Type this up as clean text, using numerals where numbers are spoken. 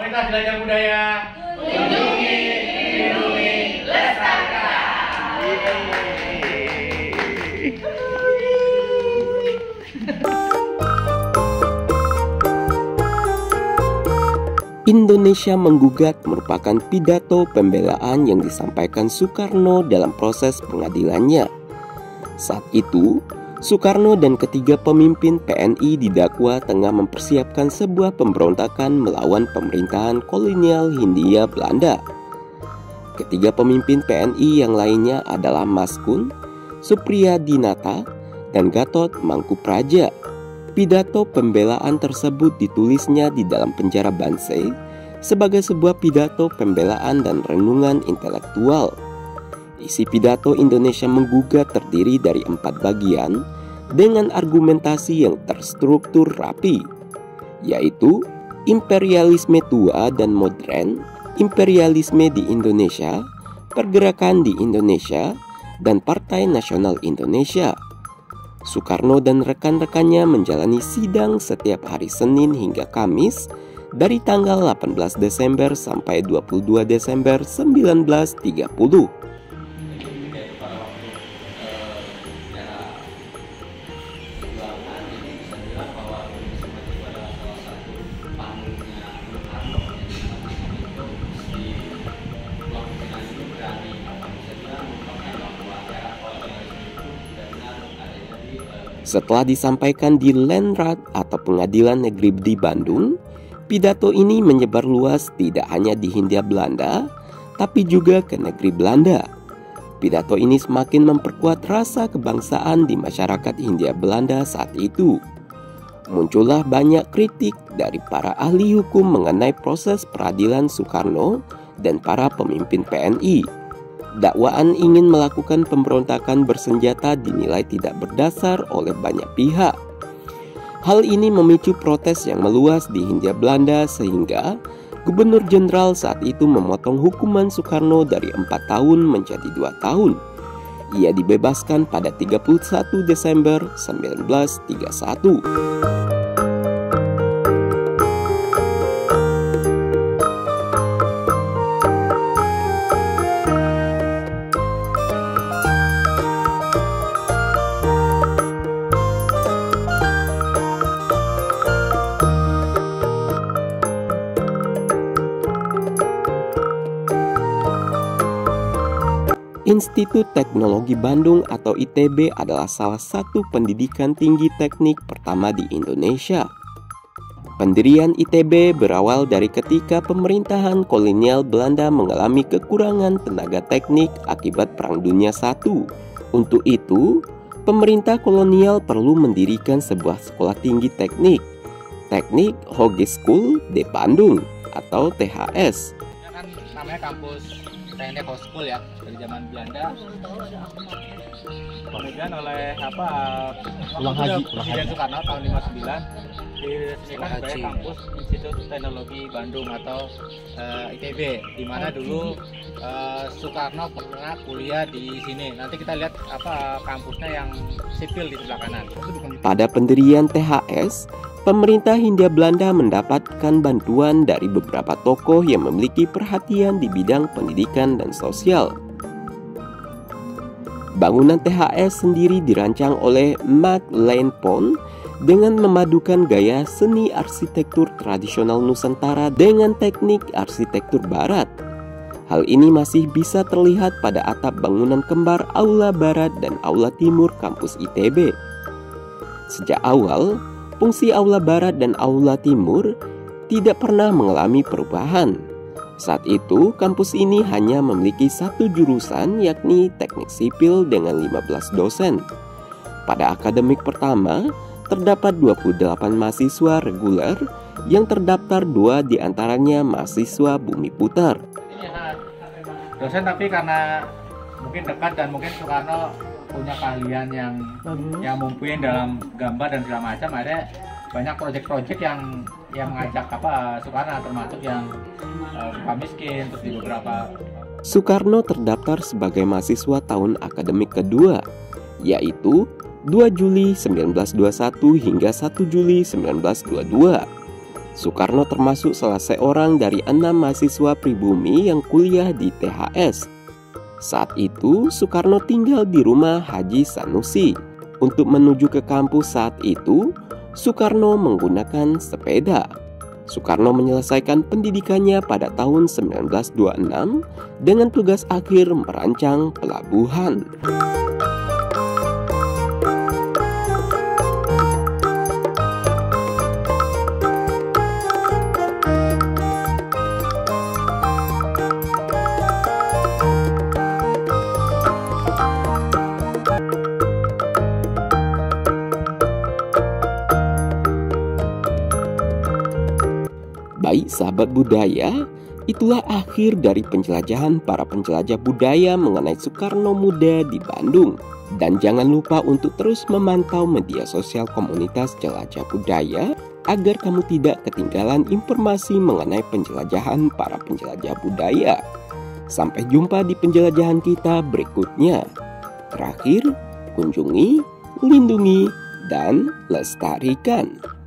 kita belajar budaya. Kunjungi, lindungi, lestarikan. Indonesia Menggugat merupakan pidato pembelaan yang disampaikan Soekarno dalam proses pengadilannya. Saat itu, Soekarno dan ketiga pemimpin PNI didakwa tengah mempersiapkan sebuah pemberontakan melawan pemerintahan kolonial Hindia Belanda. Ketiga pemimpin PNI yang lainnya adalah Mas Kun, Supriyadinata, dan Gatot Mangkupraja. Pidato pembelaan tersebut ditulisnya di dalam penjara Bansai sebagai sebuah pidato pembelaan dan renungan intelektual. Isi pidato Indonesia Menggugat terdiri dari 4 bagian dengan argumentasi yang terstruktur rapi, yaitu imperialisme tua dan modern, imperialisme di Indonesia, pergerakan di Indonesia, dan Partai Nasional Indonesia. Soekarno dan rekan-rekannya menjalani sidang setiap hari Senin hingga Kamis dari tanggal 18 Desember sampai 22 Desember 1930. Setelah disampaikan di Landrat atau Pengadilan Negeri di Bandung, pidato ini menyebar luas tidak hanya di Hindia Belanda, tapi juga ke negeri Belanda. Pidato ini semakin memperkuat rasa kebangsaan di masyarakat Hindia Belanda saat itu. Muncullah banyak kritik dari para ahli hukum mengenai proses peradilan Soekarno dan para pemimpin PNI. Dakwaan ingin melakukan pemberontakan bersenjata dinilai tidak berdasar oleh banyak pihak. Hal ini memicu protes yang meluas di Hindia Belanda sehingga Gubernur Jenderal saat itu memotong hukuman Soekarno dari 4 tahun menjadi 2 tahun. Ia dibebaskan pada 31 Desember 1931. Institut Teknologi Bandung atau ITB adalah salah satu pendidikan tinggi teknik pertama di Indonesia. Pendirian ITB berawal dari ketika pemerintahan kolonial Belanda mengalami kekurangan tenaga teknik akibat Perang Dunia I. Untuk itu, pemerintah kolonial perlu mendirikan sebuah sekolah tinggi teknik, Teknik Hogeschool de Bandung atau THS. Ini kan namanya kampus Teknik Hogeschool ya, dari zaman Belanda. Kemudian oleh Presiden Soekarno tahun 59 diresmikan sebagai kampus Institut Teknologi Bandung atau ITB, di mana dulu Soekarno pernah kuliah di sini. Nanti kita lihat kampusnya yang sipil di sebelah kanan. Pada pendirian THS, pemerintah Hindia Belanda mendapatkan bantuan dari beberapa tokoh yang memiliki perhatian di bidang pendidikan dan sosial. Bangunan THS sendiri dirancang oleh Mac Lane Pond dengan memadukan gaya seni arsitektur tradisional Nusantara dengan teknik arsitektur Barat. Hal ini masih bisa terlihat pada atap bangunan kembar Aula Barat dan Aula Timur kampus ITB. Sejak awal, fungsi Aula Barat dan Aula Timur tidak pernah mengalami perubahan. Saat itu, kampus ini hanya memiliki satu jurusan, yakni Teknik Sipil dengan 15 dosen. Pada akademik pertama, terdapat 28 mahasiswa reguler yang terdaftar 2 diantaranya mahasiswa Bumi Putar. Ini dosen, tapi karena mungkin dekat dan mungkin Soekarno punya keahlian yang mumpuni dalam gambar dan segala macam, ada banyak proyek-proyek yang mengajak Soekarno, termasuk yang suka miskin, terus di beberapa. Soekarno terdaftar sebagai mahasiswa tahun akademik kedua, yaitu 2 Juli 1921 hingga 1 Juli 1922. Soekarno termasuk salah seorang dari 6 mahasiswa pribumi yang kuliah di THS. Saat itu, Soekarno tinggal di rumah Haji Sanusi. Untuk menuju ke kampus saat itu, Soekarno menggunakan sepeda. Soekarno menyelesaikan pendidikannya pada tahun 1926 dengan tugas akhir merancang pelabuhan. Baik sahabat budaya, itulah akhir dari penjelajahan para penjelajah budaya mengenai Soekarno Muda di Bandung. Dan jangan lupa untuk terus memantau media sosial komunitas jelajah budaya agar kamu tidak ketinggalan informasi mengenai penjelajahan para penjelajah budaya. Sampai jumpa di penjelajahan kita berikutnya. Terakhir, kunjungi, lindungi, dan lestarikan.